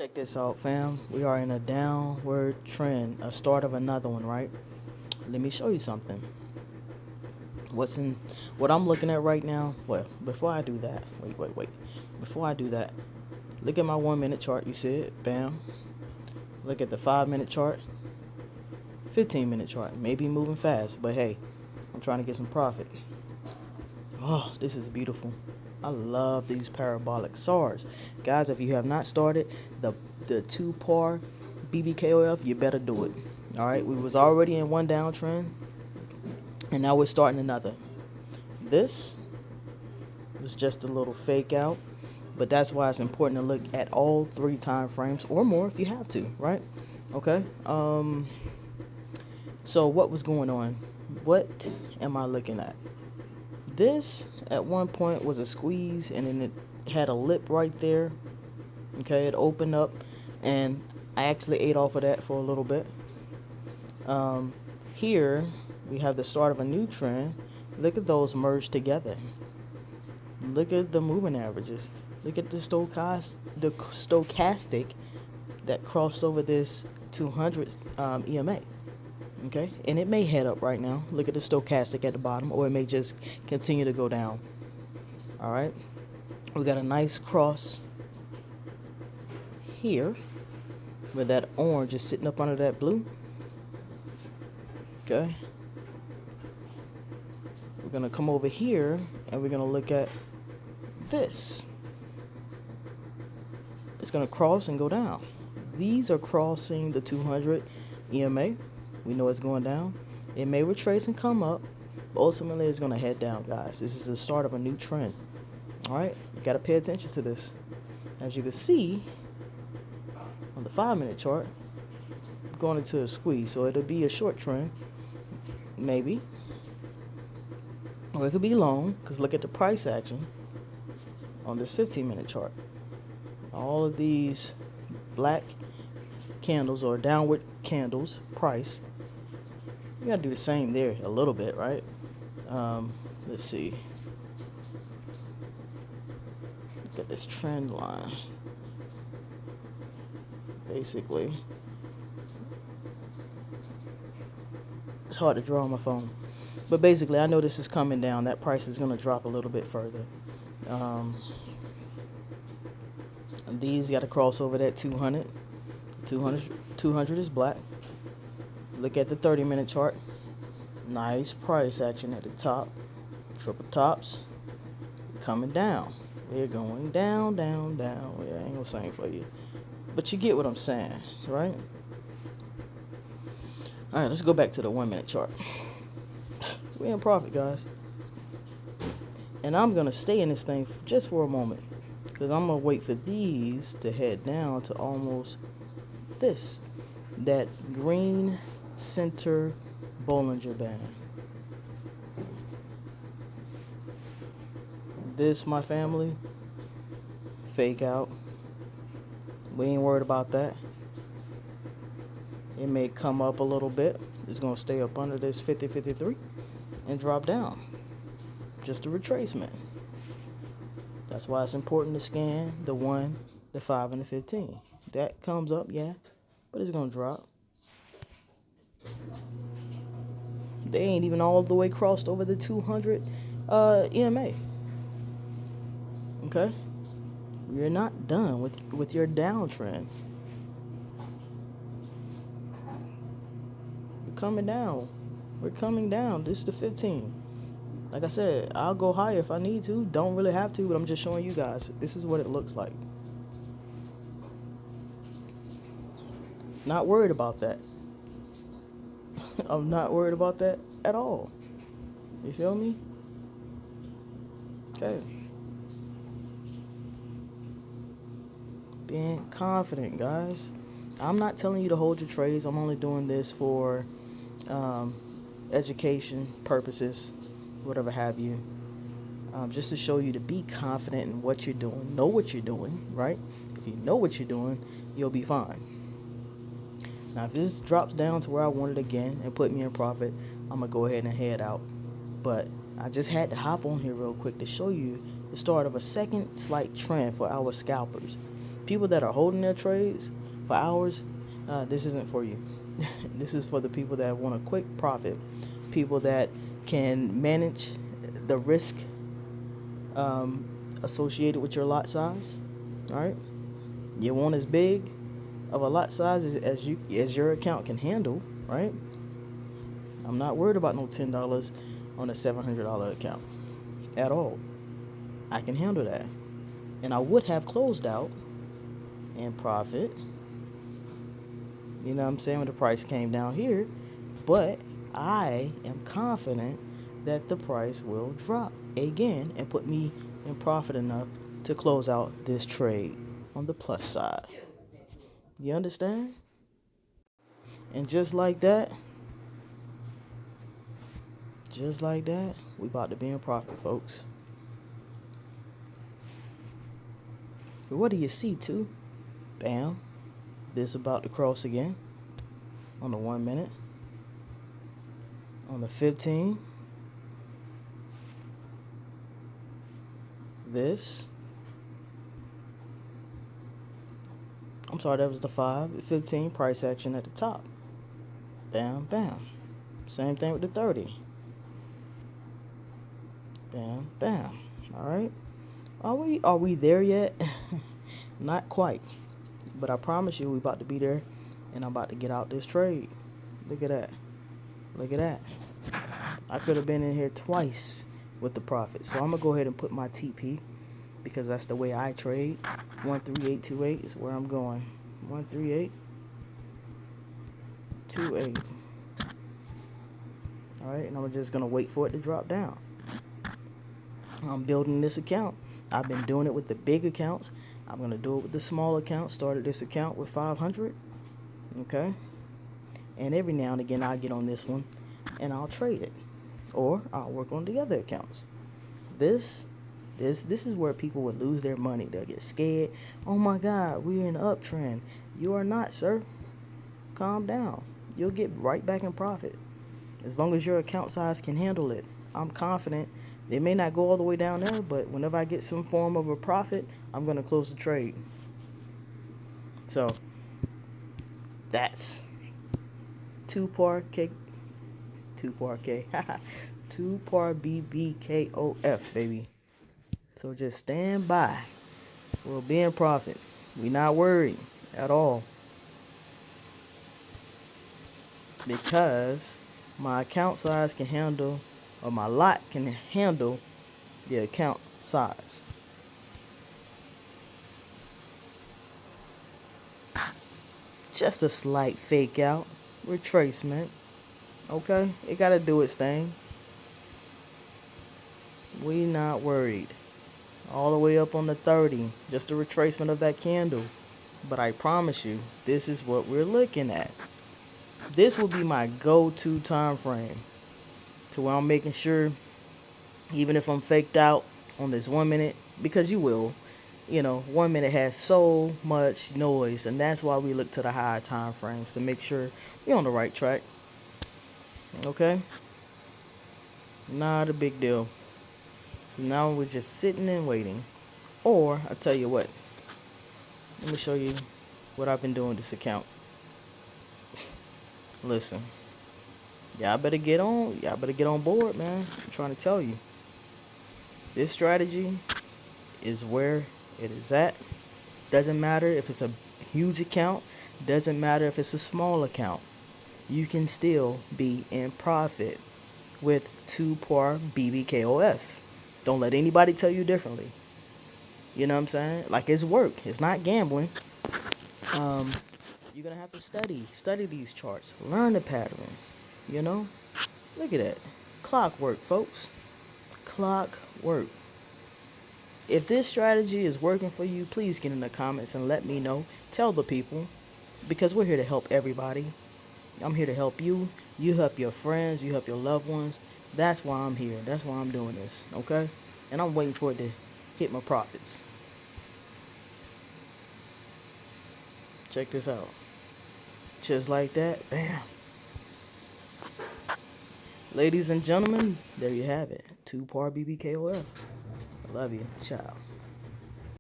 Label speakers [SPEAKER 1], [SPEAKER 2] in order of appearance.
[SPEAKER 1] Check this out, fam. We are in a downward trend, a start of another one, right? Let me show you something. What I'm looking at right now? Well, before I do that, wait. Before I do that, look at my 1 minute chart. You see it? Bam. Look at the 5 minute chart, 15 minute chart. Maybe moving fast, but hey, I'm trying to get some profit. Oh, this is beautiful. I love these parabolic SARs. Guys, if you have not started the TuPar-BBKOF, you better do it. All right, we was already in one downtrend, and now we're starting another. This was just a little fake out, but that's why it's important to look at all 3 time frames or more if you have to, right? Okay. So what was going on? What am I looking at? This at one point was a squeeze, and then it had a lip right there. Okay, it opened up, and I actually ate off of that for a little bit. Here we have the start of a new trend. Look at those merge together. Look at the moving averages. Look at the stochastic that crossed over this 200 EMA. Okay, and it may head up right now. Look at the stochastic at the bottom, or it may just continue to go down. All right, we got a nice cross here where that orange is sitting up under that blue. Okay, we're gonna come over here and we're gonna look at this. It's gonna cross and go down. These are crossing the 200 EMA. We know it's going down. It may retrace and come up, but ultimately it's going to head down, guys. This is the start of a new trend. All right, you got to pay attention to this. As you can see on the 5 minute chart, going into a squeeze, so it'll be a short trend, maybe, or it could be long. Because look at the price action on this 15 minute chart. All of these black candles or downward candles, price. You gotta do the same there a little bit, right? Let's see. Look at this trend line. Basically, it's hard to draw on my phone, but basically, I know this is coming down. That price is gonna drop a little bit further. These got to cross over that 200. 200 is black. Look at the 30-minute chart. Nice price action at the top. Triple tops. Coming down. We're going down. Well, I ain't gonna sing for you, but you get what I'm saying, right? All right, let's go back to the 1 minute chart. We're in profit, guys, and I'm gonna stay in this thing just for a moment, because I'm gonna wait for these to head down to almost this, that green center Bollinger Band. This, my family, fake out. We ain't worried about that. It may come up a little bit. It's gonna stay up under this 50-53 and drop down. Just a retracement. That's why it's important to scan the 1, the 5, and the 15. That comes up, yeah, but it's gonna drop. They ain't even all the way crossed over the 200 EMA. Okay, you're not done with your downtrend. You're coming down. We're coming down. This is the 15. Like I said, I'll go higher if I need to. Don't really have to, but I'm just showing you guys. This is what it looks like. Not worried about that. I'm not worried about that at all. You feel me? Okay. Being confident, guys. I'm not telling you to hold your trades. I'm only doing this for education purposes, whatever have you. Just to show you to be confident in what you're doing. Know what you're doing, right? If you know what you're doing, you'll be fine. Now, if this drops down to where I want it again and put me in profit, I'm going to go ahead and head out. But I just had to hop on here real quick to show you the start of a second slight trend for our scalpers. People that are holding their trades for hours, this isn't for you. This is for the people that want a quick profit. People that can manage the risk um, associated with your lot size. All right, you want as big of a lot size as your account can handle. Right. I'm not worried about no $10 on a $700 account at all. I can handle that, and I would have closed out and profit. You know what I'm saying, when the price came down here, but I am confident that the price will drop again and put me in profit enough to close out this trade on the plus side. You understand? And just like that, we about to be in profit, folks. But what do you see, too? Bam. This about to cross again on the 1 minute. On the 15. This. I'm sorry, that was the 5. 15 price action at the top. Bam, bam. Same thing with the 30. Bam, bam. All right. Are we there yet? Not quite. But I promise you we about to be there, and I'm about to get out this trade. Look at that. Look at that. I could have been in here twice with the profit. So I'm going to go ahead and put my TP, because that's the way I trade. 13828 is where I'm going. 13828. All right, and I'm just going to wait for it to drop down. I'm building this account. I've been doing it with the big accounts. I'm going to do it with the small account. Started this account with 500. Okay. And every now and again, I'll get on this one and I'll trade it. Or I'll work on the other accounts. This is where people would lose their money. They'll get scared. Oh my God, we're in an uptrend. You are not, sir. Calm down. You'll get right back in profit. As long as your account size can handle it. I'm confident. It may not go all the way down there, but whenever I get some form of a profit, I'm going to close the trade. So, that's TuPar-BBKOF, baby. So just stand by. We'll be in profit. We're not worried at all. Because my account size can handle, or my lot can handle the account size. Just a slight fake out, retracement. Okay, it gotta do its thing. We not worried. All the way up on the 30, just a retracement of that candle. But I promise you, this is what we're looking at. This will be my go-to time frame, to where I'm making sure, even if I'm faked out on this 1 minute, because you will, 1 minute has so much noise, and that's why we look to the higher time frames to make sure we're on the right track. Okay? Not a big deal. So now we're just sitting and waiting. Or, I tell you what, let me show you what I've been doing with this account. Listen, y'all better get on board, man. I'm trying to tell you. This strategy is where it is at. Doesn't matter if it's a huge account, doesn't matter if it's a small account. You can still be in profit with TuPar-BBKOF. Don't let anybody tell you differently. You know what I'm saying? Like, it's work. It's not gambling. You're going to have to study these charts. Learn the patterns, Look at that. Clockwork, folks. Clockwork. If this strategy is working for you, please get in the comments and let me know. Tell the people, because we're here to help everybody. I'm here to help you. You help your friends. You help your loved ones. That's why I'm here. That's why I'm doing this, okay? And I'm waiting for it to hit my profits. Check this out. Just like that, bam. Ladies and gentlemen, there you have it. TuPar-BBKOF. I love you. Ciao.